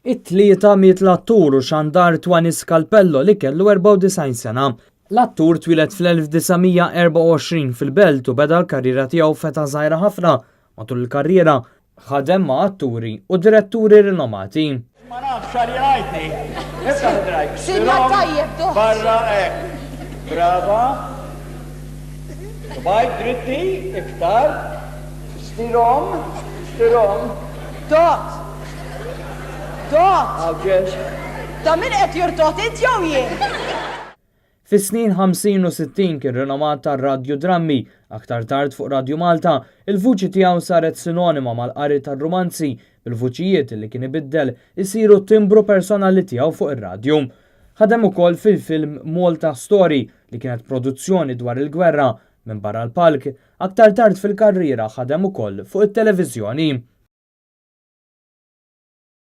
It-tlieta miet l-attur u xandar Twanis Calpello li kellu 94 sena. L-attur twilet fl-1924 fil-Belt u beda l-karriera tiegħu feta żgħira ħafna. Matul il-karriera ħadem ma' atturi u diretturi rinomati. Ma nafx għalli rajtni. Niftaħ id-drajk. Sidna tajjeb, doħ. Barra ek. Brava. Bajt dritti, iktar. Stirom. Dot. Għawġeġ. Da min qed jortot int jew jien? Fis-snin 50 u 60 kien rinomat tar-radju drammi, aktar tard fuq Radju Malta, il-vuċi tiegħu saret sinonima mal-qari tar-romanzi bil-vuċijiet li kien ibiddel isiru timbru personali tiegħu fuq ir-radju. Ħadem ukoll fil-film Malta Story li kienet produzzjoni dwar il-gwerra minn barra l-palk, aktar tard fil-karriera ħadem ukoll fuq it-televiżjoni.